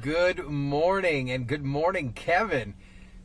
Good morning, and good morning, Kevin.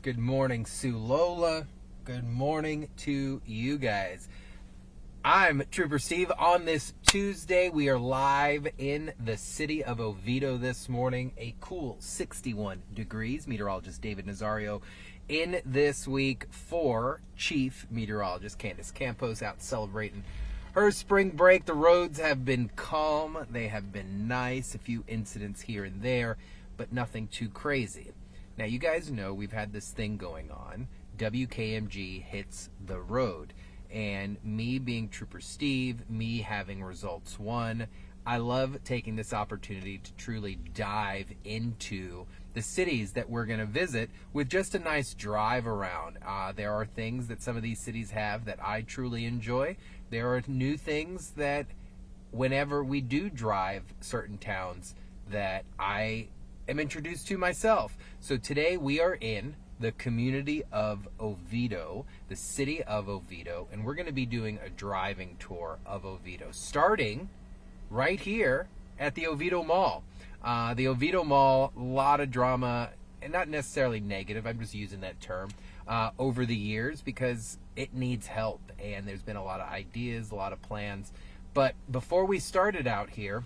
Good morning, Sue Lola. Good morning to you guys. I'm Trooper Steve. On this Tuesday, we are live in the city of Oviedo this morning. A cool 61 degrees. Meteorologist David Nazario in this week for Chief Meteorologist Candace Campos out celebrating her spring break. The roads have been calm. They have been nice. A few incidents here and there, but nothing too crazy. Now, you guys know we've had this thing going on. WKMG hits the road. And me being Trooper Steve, me having Results 1, I love taking this opportunity to truly dive into the cities that we're going to visit with just a nice drive around. There are things that some of these cities have that I truly enjoy. There are new things that whenever we do drive certain towns that I am introduced to myself. So today we are in the community of Oviedo, the city of Oviedo, and we're going to be doing a driving tour of Oviedo, starting right here at the Oviedo Mall. The Oviedo Mall, a lot of drama, and not necessarily negative, I'm just using that term, over the years because it needs help, and there's been a lot of ideas, a lot of plans. But before we started out here,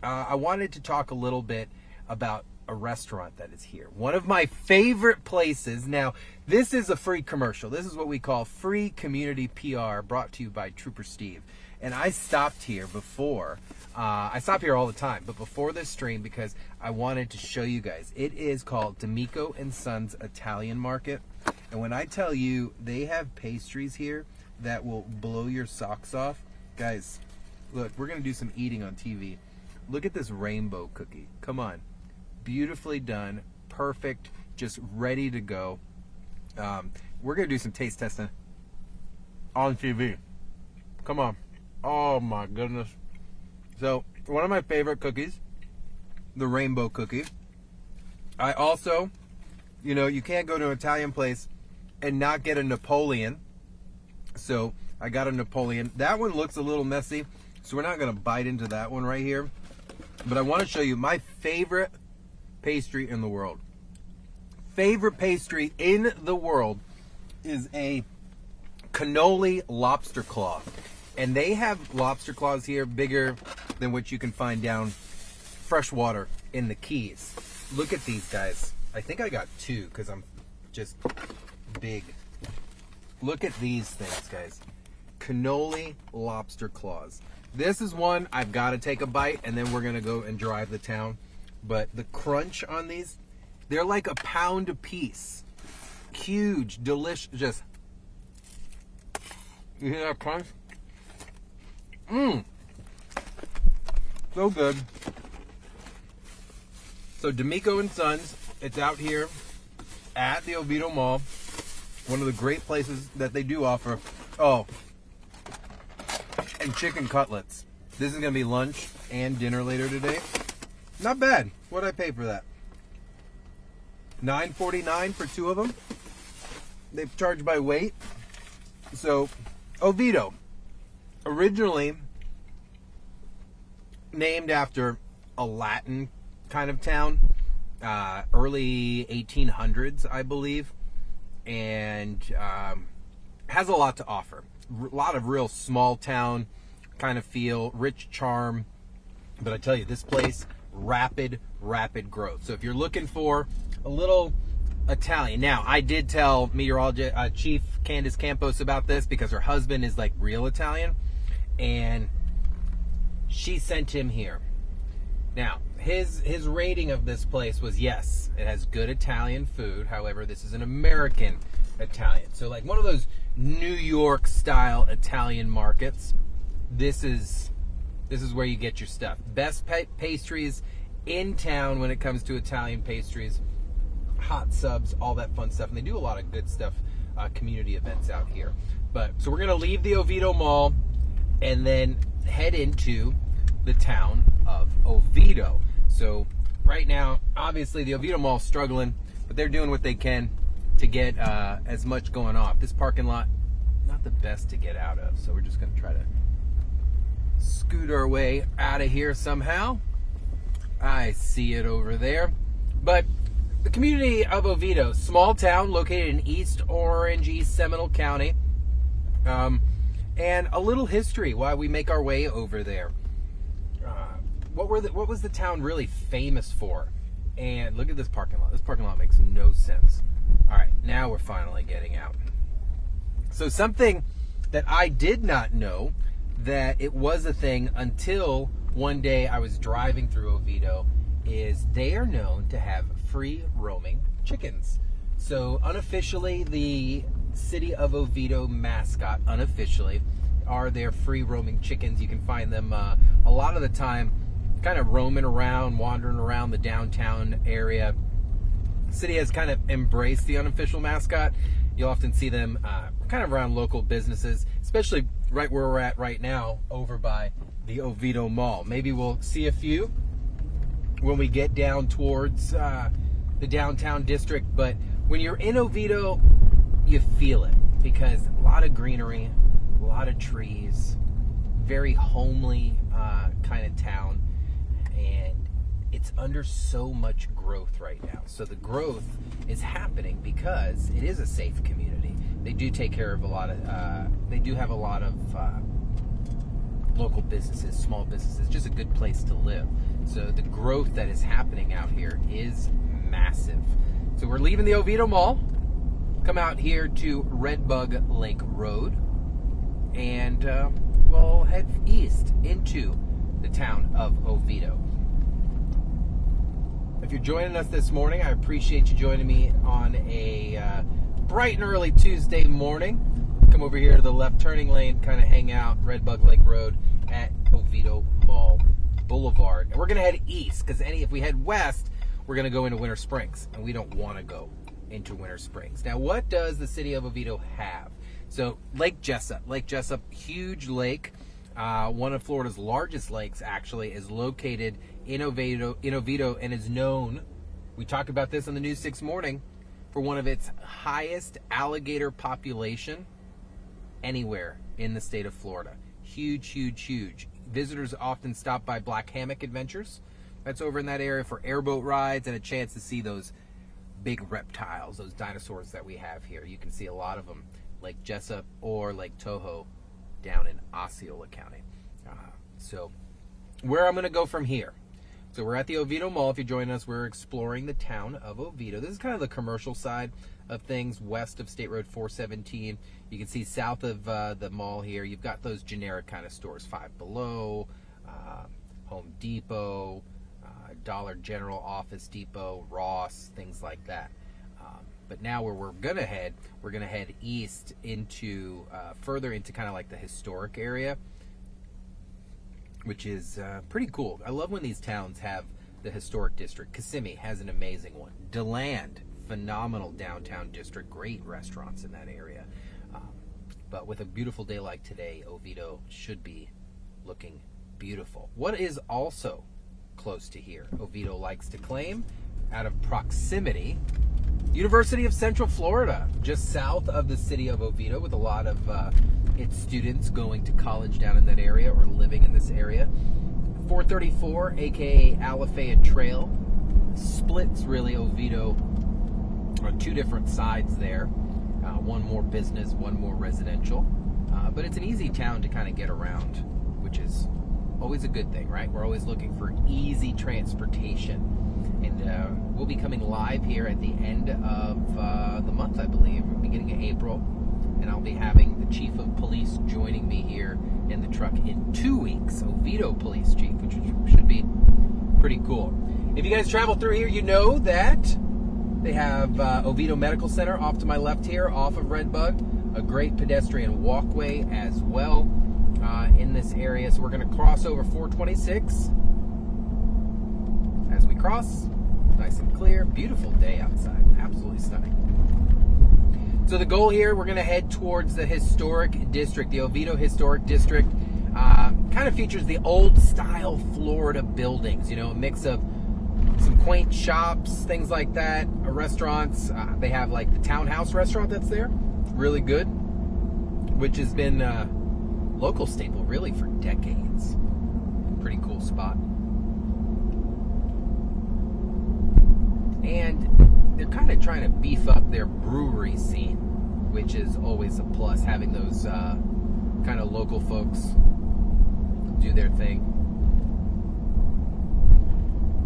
I wanted to talk a little bit about a restaurant that is here. One of my favorite places. Now, this is a free commercial. This is what we call free community PR, brought to you by Trooper Steve. And I stopped here before. I stop here all the time, but before this stream because I wanted to show you guys. It is called D'Amico and Sons Italian Market. And when I tell you they have pastries here that will blow your socks off, guys, look, we're going to do some eating on TV. Look at this rainbow cookie. Come on. Beautifully done, perfect, just ready to go. We're gonna do some taste testing on TV. Come on. Oh my goodness. So one of my favorite cookies, the rainbow cookie. I also, you can't go to an Italian place and not get a Napoleon. So I got a Napoleon. That one looks a little messy, so we're not gonna bite into that one right here. But I want to show you my favorite pastry in the world. Favorite pastry in the world is a cannoli lobster claw. And they have lobster claws here bigger than what you can find down freshwater in the Keys. Look at these guys. I think I got two because I'm just big. Look at these things, guys. Cannoli lobster claws. This is one I've got to take a bite, and then we're going to go and drive the town. But the crunch on these, they're like a pound a piece. Huge, delicious. Just, you hear that crunch? So good. So D'Amico and Sons, it's out here at the Oviedo Mall. One of the great places that they do offer. Oh, and chicken cutlets. This is going to be lunch and dinner later today. Not bad. What'd I pay for that? $9.49 for two of them. They've charged by weight. So, Oviedo, originally named after a Latin kind of town, early 1800s, I believe, and has a lot to offer. A lot of real small town kind of feel, rich charm. But I tell you, this place, rapid growth. So if you're looking for a little Italian. Now, I did tell meteorologist Chief Candace Campos about this because her husband is like real Italian, and she sent him here. Now, his rating of this place was, yes, it has good Italian food. However, this is an American Italian. So like one of those New York style Italian markets. This is where you get your stuff. Best pastries in town when it comes to Italian pastries, hot subs, all that fun stuff. And they do a lot of good stuff, community events out here. So we're going to leave the Oviedo Mall and then head into the town of Oviedo. So right now, obviously the Oviedo Mall is struggling, but they're doing what they can to get as much going off. This parking lot, not the best to get out of. So we're just going to try to scoot our way out of here somehow. I see it over there. But the community of Oviedo, small town located in East Orange, East Seminole County, and a little history why we make our way over there. What was the town really famous for? And look at this parking lot. This parking lot makes no sense. All right, now we're finally getting out. So something that I did not know that it was a thing until one day I was driving through Oviedo is they are known to have free roaming chickens. So unofficially, the city of Oviedo mascot, unofficially, are their free roaming chickens. You can find them a lot of the time kind of roaming around, wandering around the downtown area. The city has kind of embraced the unofficial mascot. You'll often see them kind of around local businesses, especially right where we're at right now, over by the Oviedo Mall. Maybe we'll see a few when we get down towards the downtown district. But when you're in Oviedo, you feel it because a lot of greenery, a lot of trees, very homely kind of town, and it's under so much growth right now. So the growth is happening because it is a safe community. They do take care of a lot of, they do have a lot of local businesses, small businesses, just a good place to live. So the growth that is happening out here is massive. So we're leaving the Oviedo Mall, come out here to Redbug Lake Road, and we'll head east into the town of Oviedo. If you're joining us this morning, I appreciate you joining me on a bright and early Tuesday morning. Come over here to the left turning lane, kind of hang out, Redbug Lake Road at Oviedo Mall Boulevard. And we're going to head east, because if we head west, we're going to go into Winter Springs, and we don't want to go into Winter Springs. Now, what does the city of Oviedo have? So, Lake Jessup, huge lake, one of Florida's largest lakes, actually, is located in Oviedo, and is known, we talked about this on the News 6 morning, for one of its highest alligator population anywhere in the state of Florida. Huge, huge, huge. Visitors often stop by Black Hammock Adventures. That's over in that area for airboat rides and a chance to see those big reptiles, those dinosaurs that we have here. You can see a lot of them, Lake Jessup or Lake Toho down in Osceola County. So where I'm going to go from here. So we're at the Oviedo Mall. If you're joining us, we're exploring the town of Oviedo. This is kind of the commercial side of things, west of State Road 417. You can see south of the mall here, you've got those generic kind of stores, Five Below, Home Depot, Dollar General, Office Depot, Ross, things like that. But now where we're going to head east into, further into kind of like the historic area, which is pretty cool. I love when these towns have the historic district. Kissimmee has an amazing one. DeLand, phenomenal downtown district, great restaurants in that area. But with a beautiful day like today, Oviedo should be looking beautiful. What is also close to here, Oviedo likes to claim, out of proximity, University of Central Florida, just south of the city of Oviedo, with a lot of its students going to college down in that area or living in this area. 434, aka Alafaya Trail, splits really Oviedo on two different sides there. One more business, one more residential. But it's an easy town to kind of get around, which is always a good thing, right? We're always looking for easy transportation. And we'll be coming live here at the end of the month, I believe, beginning of April. And I'll be having the Chief of Police joining me here in the truck in 2 weeks, Oviedo Police Chief, which should be pretty cool. If you guys travel through here, you know that they have Oviedo Medical Center off to my left here, off of Redbug. A great pedestrian walkway as well in this area. So we're going to cross over 426. As we cross, nice and clear, beautiful day outside, absolutely stunning. So the goal here, we're going to head towards the historic district, the Oviedo Historic District. Kind of features the old style Florida buildings, you know, a mix of some quaint shops, things like that, restaurants. They have like the Townhouse restaurant that's there, really good, which has been a local staple really for decades. Pretty cool spot. kind of trying to beef up their brewery scene, which is always a plus, having those kind of local folks do their thing.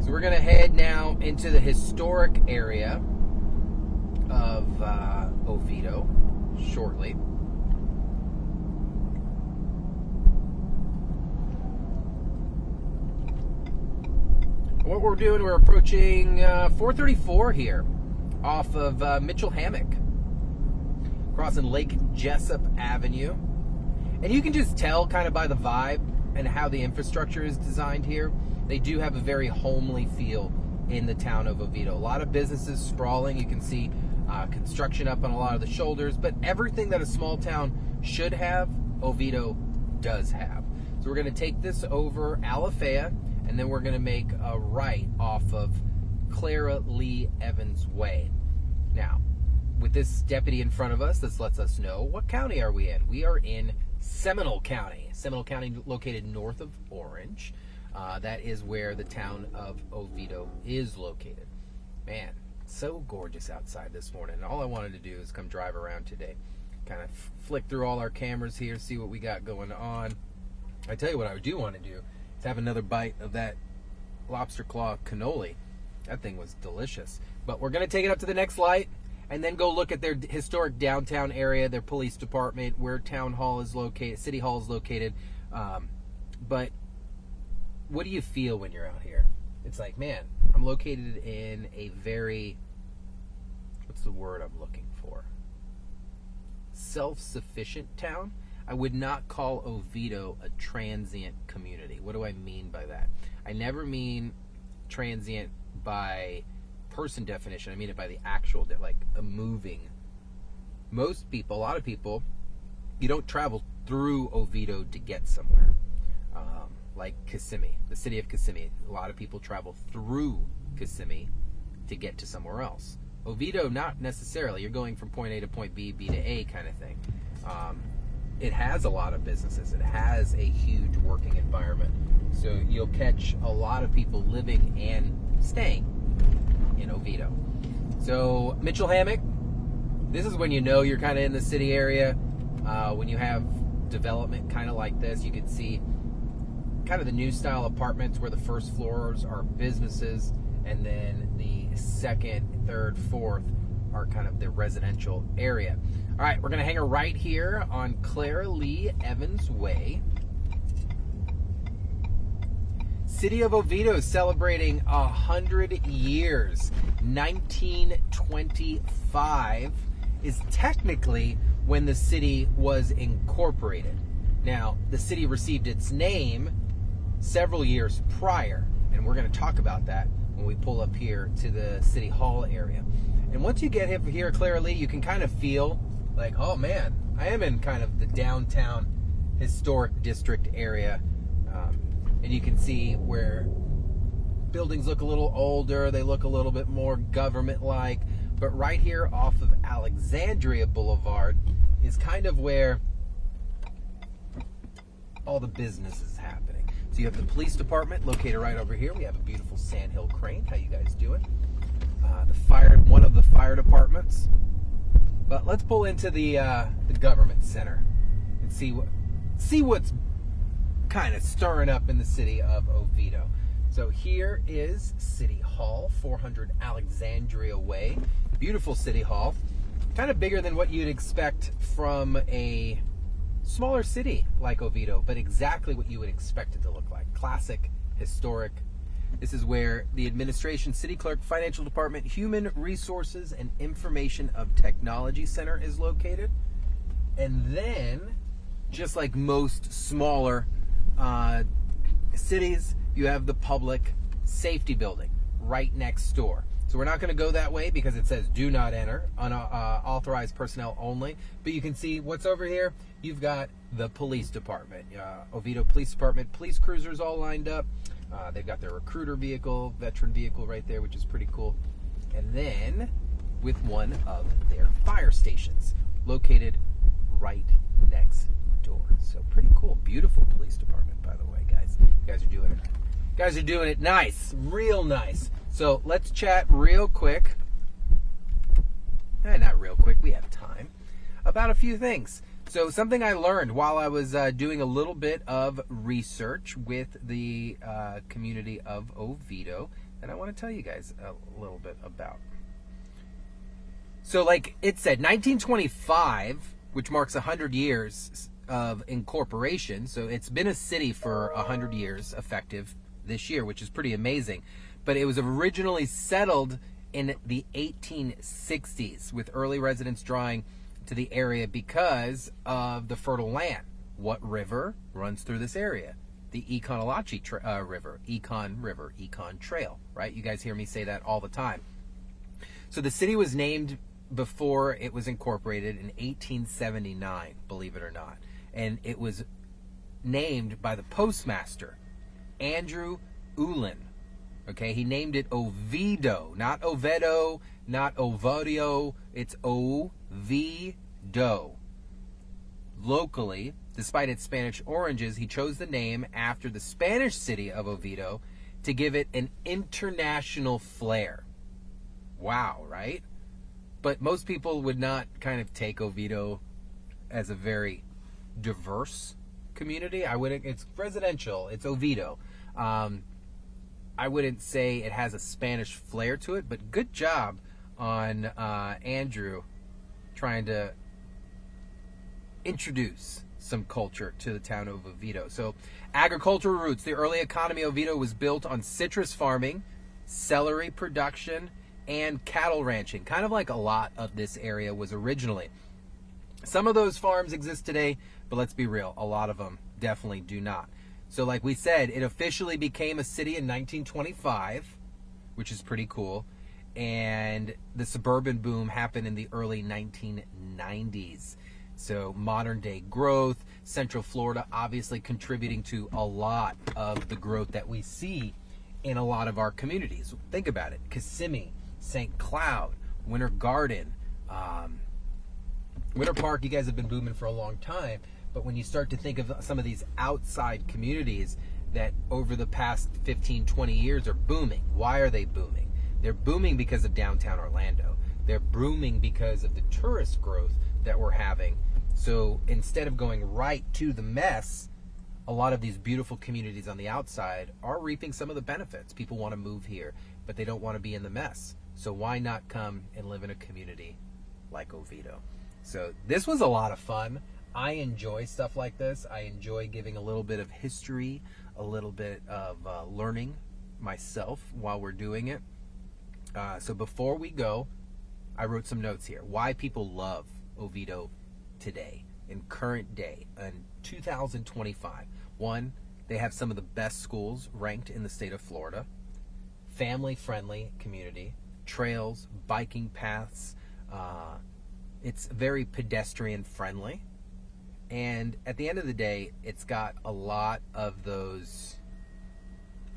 So we're going to head now into the historic area of Oviedo shortly. What we're doing, we're approaching 434 here off of Mitchell Hammock, crossing Lake Jessup Avenue. And you can just tell kind of by the vibe and how the infrastructure is designed here. They do have a very homely feel in the town of Oviedo. A lot of businesses sprawling. You can see construction up on a lot of the shoulders, but everything that a small town should have, Oviedo does have. So we're going to take this over Alafaya, and then we're going to make a right off of Clara Lee Evans Way. Now, with this deputy in front of us, this lets us know what county are we in. We are in Seminole County. Seminole County, located north of Orange. That is where the town of Oviedo is located. Man, so gorgeous outside this morning. All I wanted to do is come drive around today. Kind of flick through all our cameras here, see what we got going on. I tell you what I do want to do is have another bite of that lobster claw cannoli. That thing was delicious. But we're going to take it up to the next light and then go look at their historic downtown area, their police department, where town hall is located, city hall is located. But what do you feel when you're out here? It's like, man, I'm located in a very, what's the word I'm looking for? Self-sufficient town. I would not call Oviedo a transient community. What do I mean by that? I never mean transient by person definition. I mean it by the actual, like a moving. Most people, a lot of people, you don't travel through Oviedo to get somewhere. Like Kissimmee, the city of Kissimmee. A lot of people travel through Kissimmee to get to somewhere else. Oviedo, not necessarily. You're going from point A to point B, B to A kind of thing. It has a lot of businesses. It has a huge working environment. So you'll catch a lot of people living and staying in Oviedo. So Mitchell Hammock, this is when you know you're kind of in the city area. When you have development kind of like this, you can see kind of the new style apartments where the first floors are businesses, and then the second, third, fourth are kind of the residential area. All right, we're going to hang a right here on Clara Lee Evans Way. City of Oviedo is celebrating 100 years. 1925 is technically when the city was incorporated. Now, the city received its name several years prior, and we're going to talk about that when we pull up here to the City Hall area. And once you get here at Clara Lee, you can kind of feel like, oh man, I am in kind of the downtown historic district area. And you can see where buildings look a little older, they look a little bit more government-like. But right here off of Alexandria Boulevard is kind of where all the business is happening. So you have the police department located right over here. We have a beautiful sandhill crane. How you guys doing? One of the fire departments. But let's pull into the government center and see what's kind of stirring up in the city of Oviedo. So here is City Hall, 400 Alexandria Way. Beautiful City Hall. Kind of bigger than what you'd expect from a smaller city like Oviedo, but exactly what you would expect it to look like. Classic, historic. This is where the administration, city clerk, financial department, human resources, and information of technology center is located. And then, just like most smaller cities, you have the public safety building right next door. So we're not going to go that way because it says do not enter, unauthorized personnel only. But you can see what's over here. You've got the police department, Oviedo Police Department, police cruisers all lined up. They've got their recruiter vehicle, veteran vehicle right there, which is pretty cool. And then with one of their fire stations located right next door. So pretty cool. Beautiful police department, by the way, guys. You guys are doing it. You guys are doing it nice, real nice. So let's chat real quick not real quick, we have time, about a few things. So something I learned while I was doing a little bit of research with the community of Oviedo that I want to tell you guys a little bit about. So like it said, 1925, which marks 100 years of incorporation. So it's been a city for 100 years effective this year, which is pretty amazing. But it was originally settled in the 1860s with early residents drawing to the area because of the fertile land. What river runs through this area? The Econolachi River, Econ Trail, right? You guys hear me say that all the time. So the city was named before it was incorporated in 1879, believe it or not. And it was named by the postmaster, Andrew Ullin. Okay, he named it Oviedo, not Oviedo, not Ovodio, it's Oviedo. Locally, despite its Spanish origins, he chose the name after the Spanish city of Oviedo to give it an international flair. Wow, right? But most people would not kind of take Oviedo as a very diverse community. I wouldn't. It's residential. It's Oviedo. I wouldn't say it has a Spanish flair to it, but good job on Andrew trying to introduce some culture to the town of Oviedo. So, agricultural roots. The early economy of Oviedo was built on citrus farming, celery production, and cattle ranching, kind of like a lot of this area was originally. Some of those farms exist today, but let's be real, a lot of them definitely do not. So like we said, it officially became a city in 1925, which is pretty cool, and the suburban boom happened in the early 1990s. So modern day growth, Central Florida obviously contributing to a lot of the growth that we see in a lot of our communities. Think about it, Kissimmee, St. Cloud, Winter Garden, Winter Park, you guys have been booming for a long time, but when you start to think of some of these outside communities that over the past 15, 20 years are booming. Why are they booming? They're booming because of downtown Orlando. They're booming because of the tourist growth that we're having. So instead of going right to the mess, a lot of these beautiful communities on the outside are reaping some of the benefits. People want to move here, but they don't want to be in the mess. So why not come and live in a community like Oviedo? So this was a lot of fun. I enjoy stuff like this. I enjoy giving a little bit of history, a little bit of learning myself while we're doing it. So before we go, I wrote some notes here. Why people love Oviedo today, in current day, in 2025. One, they have some of the best schools ranked in the state of Florida. Family-friendly community. Trails, biking paths. It's very pedestrian-friendly. And at the end of the day, it's got a lot of those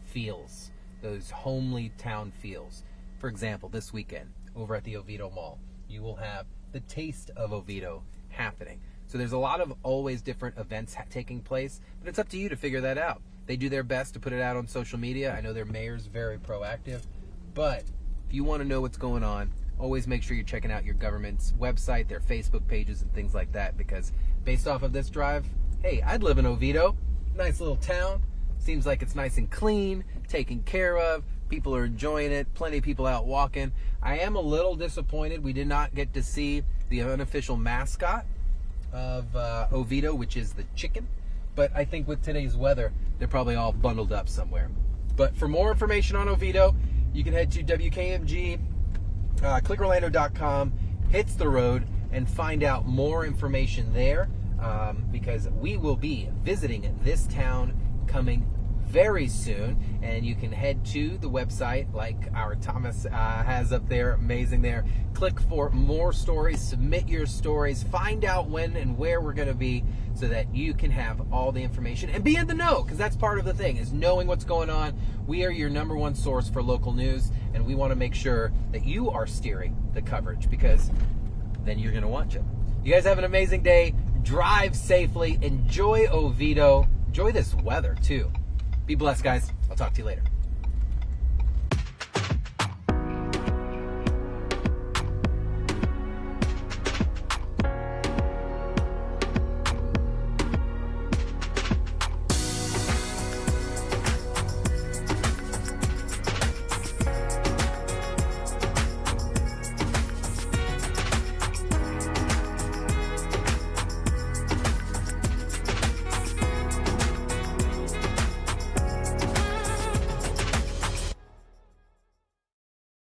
feels, those homely town feels. For example, this weekend, over at the Oviedo Mall, you will have the Taste of Oviedo happening. So there's a lot of always different events taking place, but it's up to you to figure that out. They do their best to put it out on social media. I know their mayor's very proactive, but if you want to know what's going on, always make sure you're checking out your government's website, their Facebook pages, and things like that, because based off of this drive, hey, I'd live in Oviedo. Nice little town. Seems like it's nice and clean, taken care of. People are enjoying it. Plenty of people out walking. I am a little disappointed we did not get to see the unofficial mascot of Oviedo, which is the chicken. But I think with today's weather, they're probably all bundled up somewhere. But for more information on Oviedo, you can head to WKMG, clickorlando.com, hits the road, and find out more information there, because we will be visiting this town coming very soon, and you can head to the website like our Thomas has up there, amazing there. Click for more stories, submit your stories, find out when and where we're going to be so that you can have all the information and be in the know, because that's part of the thing, is knowing what's going on. We are your number one source for local news, and we want to make sure that you are steering the coverage, because then you're going to want to. You guys have an amazing day. Drive safely. Enjoy Oviedo. Enjoy this weather, too. Be blessed, guys. I'll talk to you later.